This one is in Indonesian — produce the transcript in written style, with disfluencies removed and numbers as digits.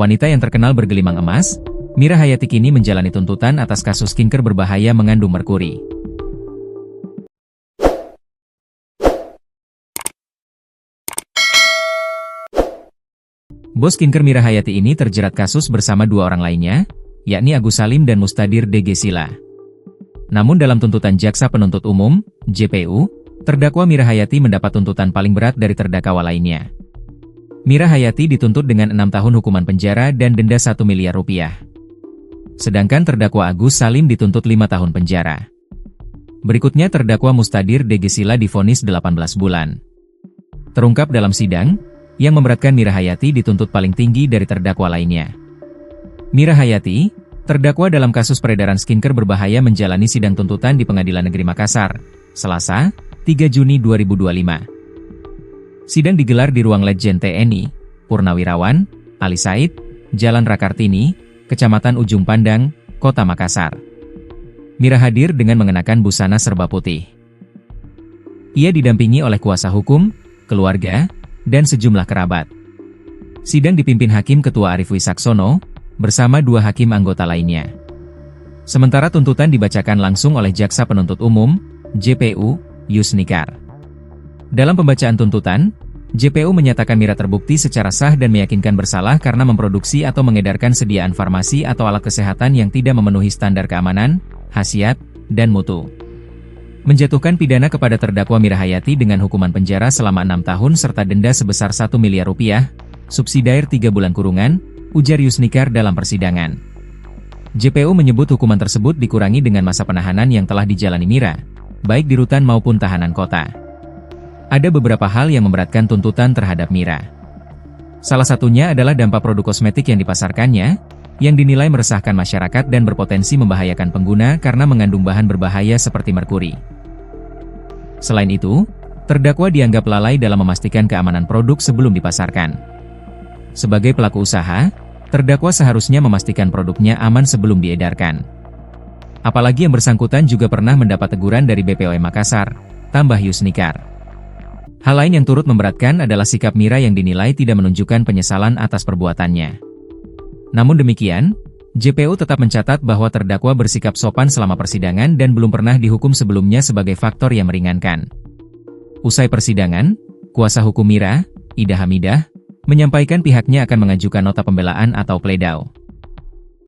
Wanita yang terkenal bergelimang emas, Mira Hayati kini menjalani tuntutan atas kasus skincare berbahaya mengandung merkuri. Bos skincare Mira Hayati ini terjerat kasus bersama dua orang lainnya, yakni Agus Salim dan Mustadir D.G. Sila. Namun dalam tuntutan Jaksa Penuntut Umum, JPU, terdakwa Mira Hayati mendapat tuntutan paling berat dari terdakwa lainnya. Mira Hayati dituntut dengan 6 tahun hukuman penjara dan denda 1 miliar rupiah. Sedangkan terdakwa Agus Salim dituntut 5 tahun penjara. Berikutnya terdakwa Mustadir D.G. Sila divonis 18 bulan. Terungkap dalam sidang, yang memberatkan Mira Hayati dituntut paling tinggi dari terdakwa lainnya. Mira Hayati, terdakwa dalam kasus peredaran skincare berbahaya menjalani sidang tuntutan di Pengadilan Negeri Makassar, Selasa, 3 Juni 2025. Sidang digelar di ruang Letjen TNI, Purnawirawan, Ali Said, Jalan Rakartini, Kecamatan Ujung Pandang, Kota Makassar. Mira hadir dengan mengenakan busana serba putih. Ia didampingi oleh kuasa hukum, keluarga, dan sejumlah kerabat. Sidang dipimpin Hakim Ketua Arief Wisaksono, bersama 2 hakim anggota lainnya. Sementara tuntutan dibacakan langsung oleh Jaksa Penuntut Umum, JPU, Yusnikar. Dalam pembacaan tuntutan, JPU menyatakan Mira terbukti secara sah dan meyakinkan bersalah karena memproduksi atau mengedarkan sediaan farmasi atau alat kesehatan yang tidak memenuhi standar keamanan, khasiat, dan mutu. Menjatuhkan pidana kepada terdakwa Mira Hayati dengan hukuman penjara selama 6 tahun serta denda sebesar 1 miliar rupiah, subsidiar 3 bulan kurungan, ujar Yusnikar dalam persidangan. JPU menyebut hukuman tersebut dikurangi dengan masa penahanan yang telah dijalani Mira, baik di rutan maupun tahanan kota. Ada beberapa hal yang memberatkan tuntutan terhadap Mira. Salah satunya adalah dampak produk kosmetik yang dipasarkannya, yang dinilai meresahkan masyarakat dan berpotensi membahayakan pengguna karena mengandung bahan berbahaya seperti merkuri. Selain itu, terdakwa dianggap lalai dalam memastikan keamanan produk sebelum dipasarkan. Sebagai pelaku usaha, terdakwa seharusnya memastikan produknya aman sebelum diedarkan. Apalagi yang bersangkutan juga pernah mendapat teguran dari BPOM Makassar, tambah Yusnikar. Hal lain yang turut memberatkan adalah sikap Mira yang dinilai tidak menunjukkan penyesalan atas perbuatannya. Namun demikian, JPU tetap mencatat bahwa terdakwa bersikap sopan selama persidangan dan belum pernah dihukum sebelumnya sebagai faktor yang meringankan. Usai persidangan, kuasa hukum Mira, Ida Hamidah, menyampaikan pihaknya akan mengajukan nota pembelaan atau pledau.